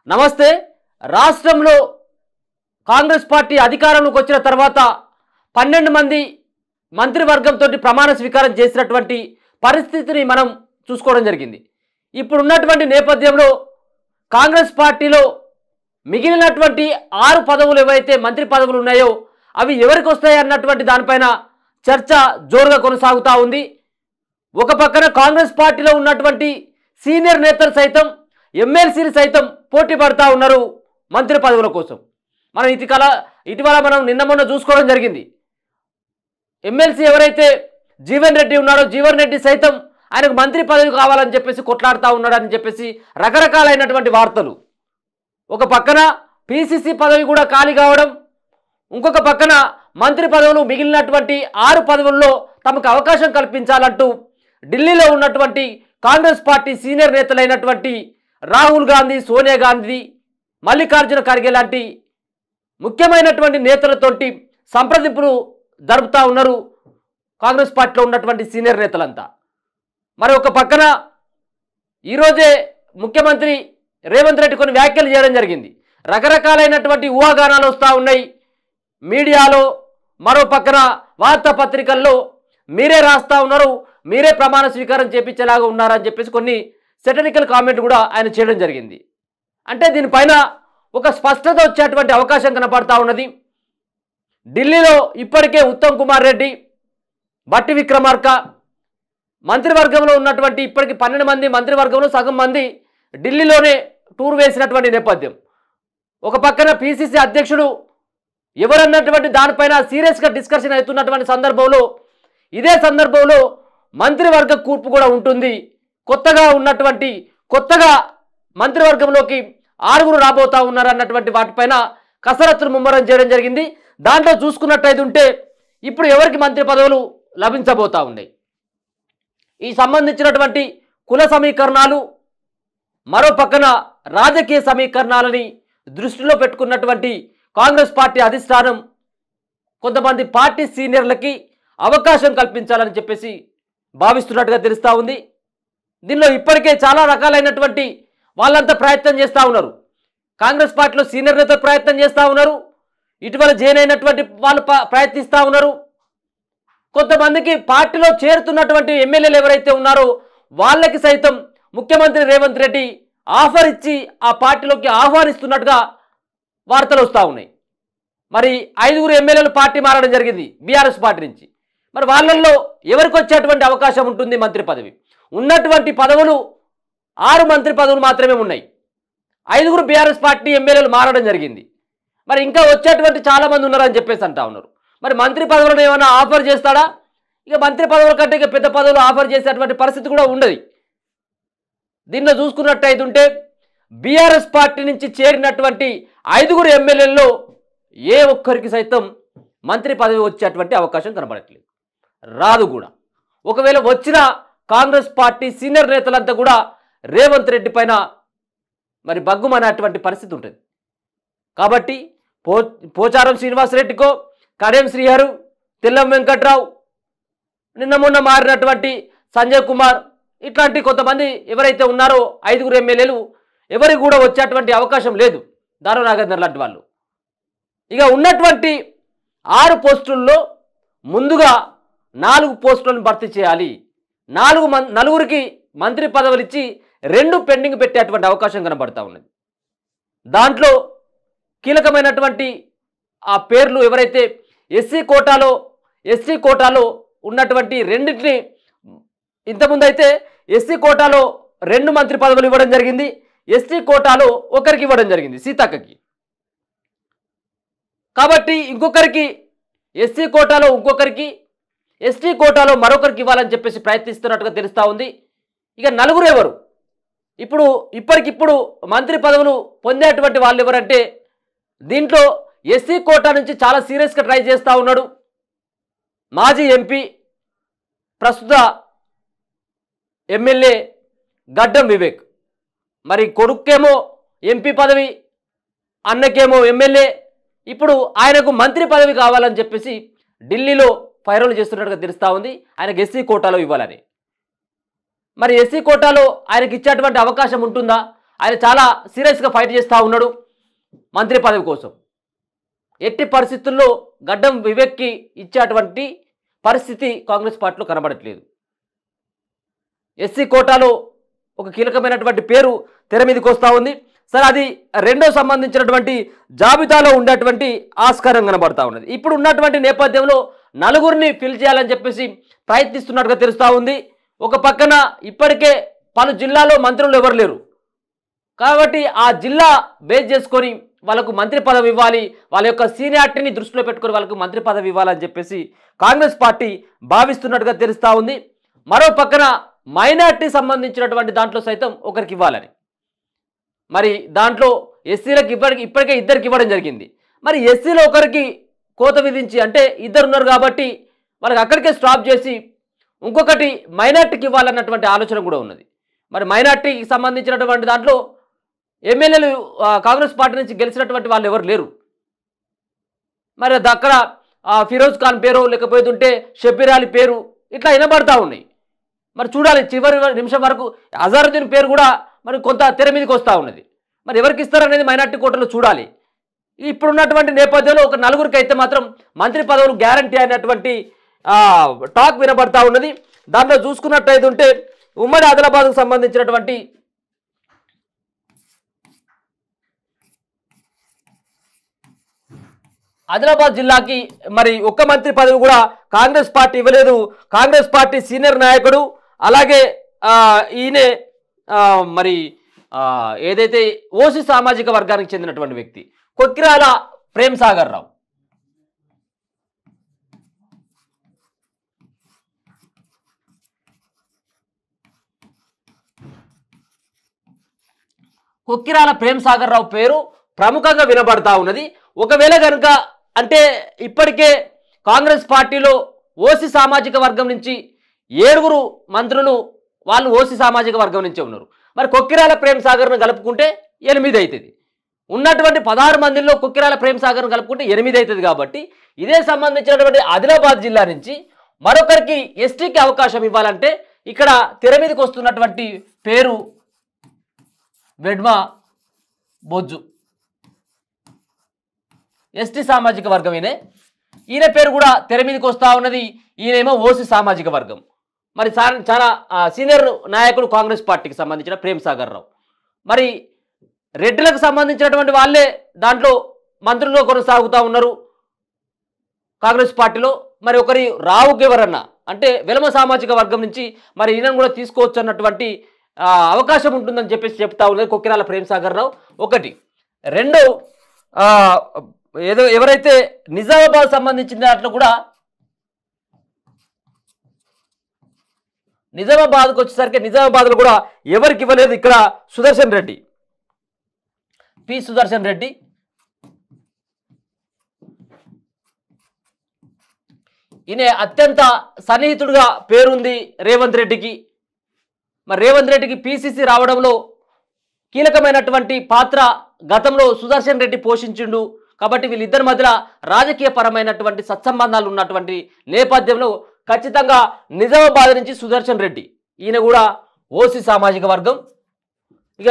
నమస్తే. రాష్ట్రంలో కాంగ్రెస్ పార్టీ అధికారంలోకి వచ్చిన తర్వాత 12 మంది మంత్రివర్గంతో ప్రమాణ స్వీకారం చేసినటువంటి పరిస్థితిని మనం చూసుకోవడం జరిగింది. ఇప్పుడు ఉన్నటువంటి నేపథ్యంలో కాంగ్రెస్ పార్టీలో మిగిలినటువంటి 6 పదవులు ఏవైతే మంత్రి పదవులు ఉన్నాయో అవి ఎవరికి వస్తాయి అన్నటువంటి దానిపైన చర్చ జోరుగా కొనసాగుతూ ఉంది. ఒక పక్కన కాంగ్రెస్ పార్టీలో ఉన్నటువంటి సీనియర్ నేతలు సైతం ఎమ్మెల్సీలు సైతం పోటీ పడుతూ ఉన్నారు మంత్రి పదవుల కోసం. మనం ఇటీవల మనం నిన్న మొన్న చూసుకోవడం జరిగింది. ఎమ్మెల్సీ ఎవరైతే జీవన్ రెడ్డి ఉన్నాడో జీవన్ రెడ్డి సైతం ఆయనకు మంత్రి పదవి కావాలని చెప్పేసి కొట్లాడుతూ ఉన్నాడని చెప్పేసి రకరకాలైనటువంటి వార్తలు. ఒక పక్కన పిసిసి పదవి కూడా ఖాళీ కావడం, ఇంకొక పక్కన మంత్రి పదవులు మిగిలినటువంటి 6 పదవుల్లో తమకు అవకాశం కల్పించాలంటూ ఢిల్లీలో ఉన్నటువంటి కాంగ్రెస్ పార్టీ సీనియర్ నేతలైనటువంటి రాహుల్ గాంధీ, సోనియా గాంధీ, మల్లికార్జున ఖర్గే లాంటి ముఖ్యమైనటువంటి నేతలతోటి సంప్రదింపులు జరుపుతూ ఉన్నారు కాంగ్రెస్ పార్టీలో ఉన్నటువంటి సీనియర్ నేతలంతా. మరి ఒక పక్కన ఈరోజే ముఖ్యమంత్రి రేవంత్ రెడ్డి కొన్ని వ్యాఖ్యలు చేయడం జరిగింది. రకరకాలైనటువంటి ఊహాగానాలు వస్తూ ఉన్నాయి మీడియాలో, మరో పక్కన వార్తాపత్రికల్లో. మీరే రాస్తూ ఉన్నారు, మీరే ప్రమాణ స్వీకారం చేపించేలాగా ఉన్నారని చెప్పేసి కొన్ని సెటనికల్ కామెంట్ కూడా ఆయన చేయడం జరిగింది. అంటే దీనిపైన ఒక స్పష్టత వచ్చేటువంటి అవకాశం కనపడతా ఉన్నది. ఢిల్లీలో ఇప్పటికే ఉత్తమ్ కుమార్ రెడ్డి, బట్టి విక్రమార్క మంత్రివర్గంలో ఉన్నటువంటి ఇప్పటికి 12 మంది మంత్రివర్గంలో సగం మంది ఢిల్లీలోనే టూర్ వేసినటువంటి నేపథ్యం. ఒక పక్కన పిసిసి అధ్యక్షుడు ఎవరన్నటువంటి దానిపైన సీరియస్గా డిస్కషన్ అవుతున్నటువంటి సందర్భంలో, ఇదే సందర్భంలో మంత్రివర్గ కూర్పు కూడా ఉంటుంది. కొత్తగా మంత్రివర్గంలోకి 6 రాబోతా ఉన్నారన్నటువంటి వాటిపైన కసరత్తులు ముమ్మరం చేయడం జరిగింది. దాంట్లో చూసుకున్నట్టయితే ఉంటే ఇప్పుడు ఎవరికి మంత్రి పదవులు లభించబోతా ఉన్నాయి, ఈ సంబంధించినటువంటి కుల సమీకరణాలు, మరో పక్కన రాజకీయ సమీకరణాలని దృష్టిలో పెట్టుకున్నటువంటి కాంగ్రెస్ పార్టీ అధిష్టానం కొంతమంది పార్టీ సీనియర్లకి అవకాశం కల్పించాలని చెప్పేసి భావిస్తున్నట్టుగా తెలుస్తూ ఉంది. దీనిలో ఇప్పటికే చాలా రకాలైనటువంటి వాళ్ళంతా ప్రయత్నం చేస్తూ ఉన్నారు. కాంగ్రెస్ పార్టీలో సీనియర్ నేతలు ప్రయత్నం చేస్తూ ఉన్నారు, ఇటీవల జైన్ అయినటువంటి వాళ్ళు ప్రయత్నిస్తూ ఉన్నారు. కొంతమందికి పార్టీలో చేరుతున్నటువంటి ఎమ్మెల్యేలు ఎవరైతే ఉన్నారో వాళ్ళకి సైతం ముఖ్యమంత్రి రేవంత్ రెడ్డి ఆఫర్ ఇచ్చి ఆ పార్టీలోకి ఆహ్వానిస్తున్నట్టుగా వార్తలు వస్తూ ఉన్నాయి. మరి 5 ఎమ్మెల్యేలు పార్టీ మారడం జరిగింది బీఆర్ఎస్ పార్టీ నుంచి. మరి వాళ్ళల్లో ఎవరికి వచ్చేటువంటి అవకాశం ఉంటుంది మంత్రి పదవి? ఉన్నటువంటి పదవులు 6 మంత్రి పదవులు మాత్రమే ఉన్నాయి. 5 బీఆర్ఎస్ పార్టీ ఎమ్మెల్యేలు మారడం జరిగింది. మరి ఇంకా వచ్చేటువంటి చాలామంది ఉన్నారని చెప్పేసి అంటా ఉన్నారు. మరి మంత్రి పదవులను ఏమైనా ఆఫర్ చేస్తాడా? ఇక మంత్రి పదవుల కంటే ఇక పెద్ద పదవులు ఆఫర్ చేసేటువంటి పరిస్థితి కూడా ఉండదు. దీనిలో చూసుకున్నట్టయితే ఉంటే బీఆర్ఎస్ పార్టీ నుంచి చేరినటువంటి 5 ఎమ్మెల్యేల్లో ఏ ఒక్కరికి సైతం మంత్రి పదవి వచ్చేటువంటి అవకాశం కనబడట్లేదు, రాదు కూడా. ఒకవేళ వచ్చిన కాంగ్రెస్ పార్టీ సీనియర్ నేతలంతా కూడా రేవంత్ రెడ్డి పైన మరి బగ్గుమనేటువంటి పరిస్థితి ఉంటుంది. కాబట్టి పోచారం శ్రీనివాసరెడ్డికో, కడియం శ్రీహరు, తెల్లం వెంకట్రావు, నిన్న మొన్న మారినటువంటి సంజయ్ కుమార్, ఇట్లాంటి కొంతమంది ఎవరైతే ఉన్నారో 5 ఎమ్మెల్యేలు ఎవరికి కూడా వచ్చేటువంటి అవకాశం లేదు, దానవ నాగేందర్ లాంటి వాళ్ళు. ఇక ఉన్నటువంటి 6 పోస్టుల్లో ముందుగా 4 పోస్టులను భర్తీ చేయాలి. 4 మంత్రి పదవులు ఇచ్చి 2 పెండింగ్ పెట్టేటువంటి అవకాశం కనబడతా ఉన్నది. దాంట్లో కీలకమైనటువంటి ఆ పేర్లు ఎవరైతే ఎస్సీ కోటాలో ఉన్నటువంటి రెండింటిని, ఇంతకుముందు అయితే ఎస్సీ కోటాలో 2 మంత్రి పదవులు ఇవ్వడం జరిగింది, ఎస్టీ కోటాలో ఒకరికి ఇవ్వడం జరిగింది, సీతక్కకి. కాబట్టి ఇంకొకరికి ఎస్సీ కోటాలో ఇంకొకరికి, ఎస్టీ కోటాలో మరొకరికి ఇవ్వాలని చెప్పేసి ప్రయత్నిస్తున్నట్టుగా తెలుస్తూ ఉంది. ఇక 4 ఎవరు? ఇప్పటికిప్పుడు మంత్రి పదవులు పొందేటువంటి వాళ్ళు ఎవరంటే, దీంట్లో ఎస్సీ కోటా నుంచి చాలా సీరియస్గా ట్రై చేస్తూ ఉన్నాడు మాజీ ఎంపీ, ప్రస్తుత ఎమ్మెల్యే గడ్డం వివేక్. మరి కొడుకేమో ఎంపీ పదవి, అన్నకేమో ఎమ్మెల్యే. ఇప్పుడు ఆయనకు మంత్రి పదవి కావాలని చెప్పేసి ఢిల్లీలో ఫైరల్ చేస్తున్నట్టుగా తెలుస్తూ ఉంది, ఆయనకు ఎస్సీ కోటాలో ఇవ్వాలని. మరి ఎస్సీ కోటాలో ఆయనకి ఇచ్చేటువంటి అవకాశం ఉంటుందా? ఆయన చాలా సీరియస్గా ఫైట్ చేస్తూ ఉన్నాడు మంత్రి పదవి కోసం. ఎట్టి పరిస్థితుల్లో గడ్డం వివేక్కి ఇచ్చేటువంటి పరిస్థితి కాంగ్రెస్ పార్టీలో కనబడట్లేదు. ఎస్సీ కోటాలో ఒక కీలకమైనటువంటి పేరు తెర మీదకి వస్తూ ఉంది. సరే, అది రెండో సంబంధించినటువంటి జాబితాలో ఉండేటువంటి ఆస్కారం కనబడతా ఉన్నది. ఇప్పుడు ఉన్నటువంటి నేపథ్యంలో నలుగురిని ఫిల్ చేయాలని చెప్పేసి ప్రయత్నిస్తున్నట్టుగా తెలుస్తూ ఉంది. ఒక పక్కన ఇప్పటికే పలు జిల్లాలో మంత్రులు ఎవరు లేరు కాబట్టి ఆ జిల్లా బేస్ చేసుకొని వాళ్ళకు మంత్రి పదవి ఇవ్వాలి, వాళ్ళ యొక్క సీనియారిటీని దృష్టిలో పెట్టుకొని వాళ్ళకు మంత్రి పదవి ఇవ్వాలని చెప్పేసి కాంగ్రెస్ పార్టీ భావిస్తున్నట్టుగా తెలుస్తూ ఉంది. మరో పక్కన మైనార్టీ సంబంధించినటువంటి దాంట్లో సైతం ఒకరికి ఇవ్వాలని, మరి దాంట్లో ఎస్సీలకు ఇప్పటికే ఇద్దరికి ఇవ్వడం జరిగింది. మరి ఎస్సీలో ఒకరికి కోత విధించి, అంటే ఇద్దరు ఉన్నారు కాబట్టి వాళ్ళకి అక్కడికే స్టాప్ చేసి ఇంకొకటి మైనార్టీకి ఇవ్వాలన్నటువంటి ఆలోచన కూడా ఉన్నది. మరి మైనార్టీకి సంబంధించినటువంటి దాంట్లో ఎమ్మెల్యేలు కాంగ్రెస్ పార్టీ నుంచి గెలిచినటువంటి వాళ్ళు ఎవరు లేరు. మరి అక్కడ ఫిరోజ్ ఖాన్ పేరు లేకపోతుంటే షబీర్ అలీ పేరు ఇట్లా వినబడతా ఉన్నాయి. మరి చూడాలి, చివరి నిమిషం వరకు అజారుద్దీన్ పేరు కూడా మరి కొంత తెర మీదకి వస్తూ ఉన్నది. మరి ఎవరికి ఇస్తారనేది మైనార్టీ కోటలో చూడాలి. ఇప్పుడున్నటువంటి నేపథ్యంలో ఒక నలుగురికి అయితే మాత్రం మంత్రి పదవులు గ్యారంటీ అయినటువంటి టాక్ వినబడతా ఉన్నది. దాంట్లో చూసుకున్నట్టయితే ఉంటే ఉమ్మడి ఆదిలాబాద్కు సంబంధించినటువంటి ఆదిలాబాద్ జిల్లాకి మరి ఒక్క మంత్రి పదవి కూడా కాంగ్రెస్ పార్టీ ఇవ్వలేదు. కాంగ్రెస్ పార్టీ సీనియర్ నాయకుడు అలాగే ఈయనే మరి ఏదైతే ఓసీ సామాజిక వర్గానికి చెందినటువంటి వ్యక్తి కొక్కిరాల ప్రేమ్ సాగర్ రావు. కొక్కిరాల ప్రేమ్ సాగర్ రావు పేరు ప్రముఖంగా వినబడతా ఉన్నది. ఒకవేళ కనుక అంటే ఇప్పటికే కాంగ్రెస్ పార్టీలో ఓసీ సామాజిక వర్గం నుంచి 7 మంత్రులు వాళ్ళు ఓసీ సామాజిక వర్గం నుంచే ఉన్నారు. మరి కొక్కిరాల ప్రేమ్ సాగర్ను కలుపుకుంటే 8 అవుతుంది. ఉన్నటువంటి 16 మందిలో కొక్కిరాల ప్రేమ్ సాగర్ను కలుపుకుంటే 8 అవుతుంది. కాబట్టి ఇదే సంబంధించినటువంటి ఆదిలాబాద్ జిల్లా నుంచి మరొకరికి ఎస్టీకి అవకాశం ఇవ్వాలంటే ఇక్కడ తెర మీదకి వస్తున్నటువంటి పేరు వెడ్మ బొజ్జు, ఎస్టీ సామాజిక వర్గం. ఈయన పేరు కూడా తెర మీదకి వస్తూ ఉన్నది. ఈయనేమో ఓసీ సామాజిక వర్గం. మరి చాలా సీనియర్ నాయకుడు కాంగ్రెస్ పార్టీకి సంబంధించిన ప్రేమ్ సాగర్ రావు. మరి రెడ్డిలకు సంబంధించినటువంటి వాళ్ళే దాంట్లో మంత్రులుగా కొనసాగుతూ ఉన్నారు కాంగ్రెస్ పార్టీలో. మరి ఒకరి రావుకి ఎవరన్నా అంటే వెలమ సామాజిక వర్గం నుంచి మరి ఈయనను కూడా తీసుకోవచ్చు అన్నటువంటి అవకాశం ఉంటుందని చెప్పేసి చెప్తా ఉన్నది కొక్కిరాల ప్రేమ్ సాగర్ రావు. ఒకటి. రెండో ఎవరైతే నిజామాబాద్ సంబంధించిన దాంట్లో కూడా నిజామాబాద్కు వచ్చేసరికి నిజామాబాద్లో కూడా ఎవరికి ఇవ్వలేదు. ఇక్కడ సుదర్శన్ రెడ్డి, పి సుదర్శన్ రెడ్డి ఈయన అత్యంత సన్నిహితుడుగా పేరుంది రేవంత్ రెడ్డికి. మరి రేవంత్ రెడ్డికి పిసిసి రావడంలో కీలకమైనటువంటి పాత్ర గతంలో సుదర్శన్ రెడ్డి పోషించిండు. కాబట్టి వీళ్ళిద్దరి మధ్య రాజకీయ పరమైనటువంటి సత్సంబంధాలు ఉన్నటువంటి నేపథ్యంలో ఖచ్చితంగా నిజామాబాద్ నుంచి సుదర్శన్ రెడ్డి ఈయన కూడా ఓసీ సామాజిక వర్గం. ఇక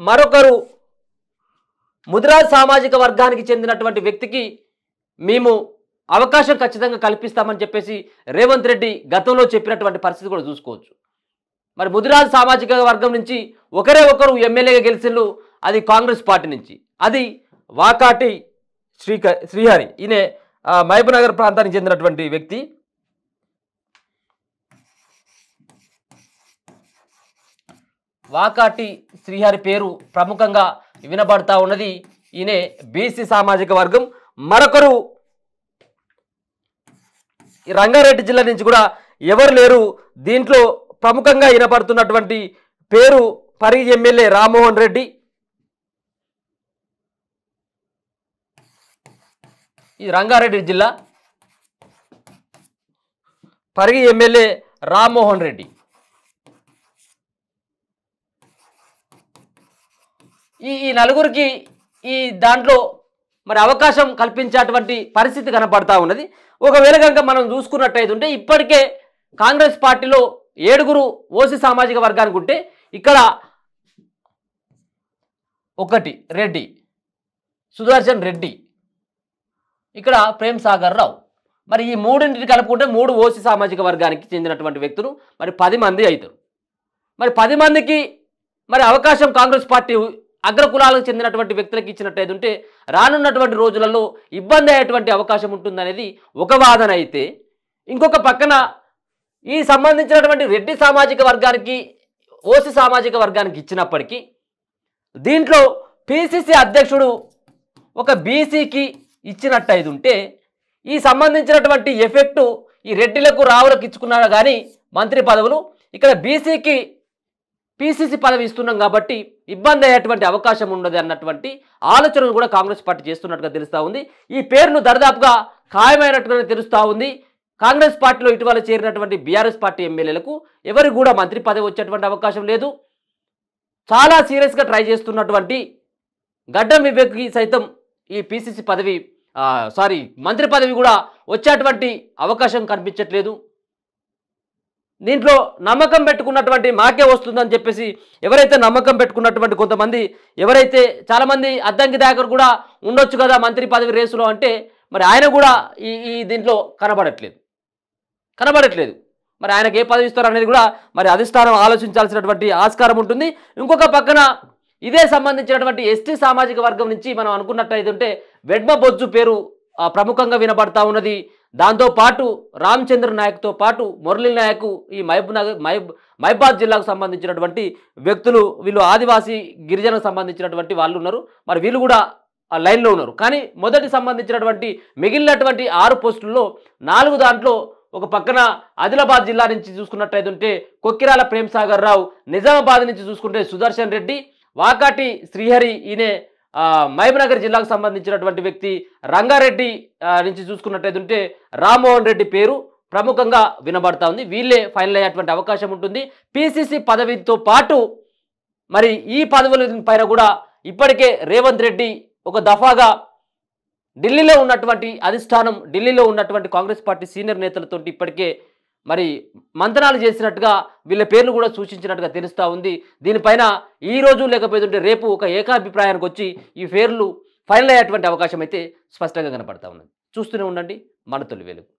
మరొకరు ముదిరాజ్ సామాజిక వర్గానికి చెందినటువంటి వ్యక్తికి మేము అవకాశం ఖచ్చితంగా కల్పిస్తామని చెప్పేసి రేవంత్ రెడ్డి గతంలో చెప్పినటువంటి పరిస్థితి కూడా చూసుకోవచ్చు. మరి ముదిరాజ్ సామాజిక వర్గం నుంచి ఒకరే ఒకరు ఎమ్మెల్యేగా గెలిచిండ్రు, అది కాంగ్రెస్ పార్టీ నుంచి. అది వాకాటి శ్రీహరి. ఈయన మహబూబ్ నగర్ ప్రాంతానికి చెందినటువంటి వ్యక్తి. వాకాటి శ్రీహరి పేరు ప్రముఖంగా వినబడతా ఉన్నది. ఈయన బీసీ సామాజిక వర్గం. మరొకరు రంగారెడ్డి జిల్లా నుంచి కూడా ఎవరు లేరు. దీంట్లో ప్రముఖంగా వినపడుతున్నటువంటి పేరు పరిగి ఎమ్మెల్యే రామ్మోహన్ రెడ్డి. ఈ రంగారెడ్డి జిల్లా పరిగి ఎమ్మెల్యే రామ్మోహన్ రెడ్డి. ఈ నలుగురికి ఈ దాంట్లో మరి అవకాశం కల్పించేటువంటి పరిస్థితి కనపడతా ఉన్నది. ఒకవేళ కనుక మనం చూసుకున్నట్టయితే ఉంటే ఇప్పటికే కాంగ్రెస్ పార్టీలో 7 ఓసీ సామాజిక వర్గానికి ఉంటే ఇక్కడ ఒకటి రెడ్డి, సుదర్శన్ రెడ్డి, ఇక్కడ ప్రేమ్ సాగర్ రావు. మరి ఈ మూడింటిని కలుపుకుంటే 3 ఓసీ సామాజిక వర్గానికి చెందినటువంటి వ్యక్తులు మరి 10 మంది అవుతారు. మరి 10 మందికి మరి అవకాశం కాంగ్రెస్ పార్టీ అగ్రకులాలకు చెందినటువంటి వ్యక్తులకు ఇచ్చినట్టయితే ఉంటే రానున్నటువంటి రోజులలో ఇబ్బంది అయ్యేటువంటి అవకాశం ఉంటుందనేది ఒక వాదన అయితే, ఇంకొక పక్కన ఈ సంబంధించినటువంటి రెడ్డి సామాజిక వర్గానికి ఓసీ సామాజిక వర్గానికి ఇచ్చినప్పటికీ దీంట్లో పిసిసి అధ్యక్షుడు ఒక బీసీకి ఇచ్చినట్టయితే ఉంటే ఈ సంబంధించినటువంటి ఎఫెక్టు ఈ రెడ్డిలకు రావులకు ఇచ్చుకున్నారు కానీ మంత్రి పదవులు ఇక్కడ బీసీకి పిసిసి పదవి ఇస్తున్నాం కాబట్టి ఇబ్బంది అయ్యేటువంటి అవకాశం ఉండదు అన్నటువంటి ఆలోచనలు కూడా కాంగ్రెస్ పార్టీ చేస్తున్నట్టుగా తెలుస్తూ ఉంది. ఈ పేరును దరిదాపుగా ఖాయమైనట్టుగా తెలుస్తూ ఉంది. కాంగ్రెస్ పార్టీలో ఇటీవల చేరినటువంటి బీఆర్ఎస్ పార్టీ ఎమ్మెల్యేలకు ఎవరికి కూడా మంత్రి పదవి వచ్చేటువంటి అవకాశం లేదు. చాలా సీరియస్గా ట్రై చేస్తున్నటువంటి గడ్డం వివేక్కి సైతం ఈ పిసిసి పదవి మంత్రి పదవి కూడా వచ్చేటువంటి అవకాశం కనిపించట్లేదు. దీంట్లో నమ్మకం పెట్టుకున్నటువంటి మాకే వస్తుందని చెప్పేసి ఎవరైతే నమ్మకం పెట్టుకున్నటువంటి కొంతమంది ఎవరైతే చాలామంది అద్దంకి దాకర్ కూడా ఉండొచ్చు కదా మంత్రి పదవి రేసులో అంటే మరి ఆయన కూడా ఈ దీంట్లో కనబడట్లేదు. మరి ఆయనకు ఏ పదవి ఇస్తారు అనేది కూడా మరి అధిష్టానం ఆలోచించాల్సినటువంటి ఆస్కారం ఉంటుంది. ఇంకొక పక్కన ఇదే సంబంధించినటువంటి ఎస్టీ సామాజిక వర్గం నుంచి మనం అనుకున్నట్టయితే ఉంటే వెడ్మ బొజ్జు పేరు ప్రముఖంగా వినబడతా ఉన్నది. దాంతోపాటు రామచంద్ర నాయక్తో పాటు మురళీ నాయక్ ఈ మహబాద్ జిల్లాకు సంబంధించినటువంటి వ్యక్తులు, వీళ్ళు ఆదివాసీ గిరిజనకు సంబంధించినటువంటి వాళ్ళు ఉన్నారు. మరి వీళ్ళు కూడా ఆ లైన్లో ఉన్నారు. కానీ మొదటి సంబంధించినటువంటి మిగిలినటువంటి 6 పోస్టుల్లో 4 దాంట్లో ఒక పక్కన ఆదిలాబాద్ జిల్లా నుంచి చూసుకున్నట్టయితే ఉంటే కొక్కిరాల ప్రేమ్ సాగర్ రావు, నిజామాబాద్ నుంచి చూసుకుంటే సుదర్శన్ రెడ్డి, వాకాటి శ్రీహరి ఈయనే మహబూబ్నగర్ జిల్లాకు సంబంధించినటువంటి వ్యక్తి, రంగారెడ్డి నుంచి చూసుకున్నట్టయితే ఉంటే రామ్మోహన్ రెడ్డి పేరు ప్రముఖంగా వినబడతా ఉంది. వీళ్ళే ఫైనల్ అయ్యేటువంటి అవకాశం ఉంటుంది. పిసిసి పదవితో పాటు మరి ఈ పదవుల పైన కూడా ఇప్పటికే రేవంత్ రెడ్డి ఒక దఫాగా ఢిల్లీలో ఉన్నటువంటి అధిష్టానం, ఢిల్లీలో ఉన్నటువంటి కాంగ్రెస్ పార్టీ సీనియర్ నేతలతో ఇప్పటికే మరి మంతనాలు చేసినట్టుగా వీళ్ళ పేర్లు కూడా సూచించినట్టుగా తెలుస్తూ ఉంది. దీనిపైన ఈ రోజు లేకపోతే రేపు ఒక ఏకాభిప్రాయానికి వచ్చి ఈ పేర్లు ఫైనల్ అయ్యేటువంటి అవకాశం అయితే స్పష్టంగా కనపడతా ఉన్నది. చూస్తూనే ఉండండి మన తొలి వెలుగు.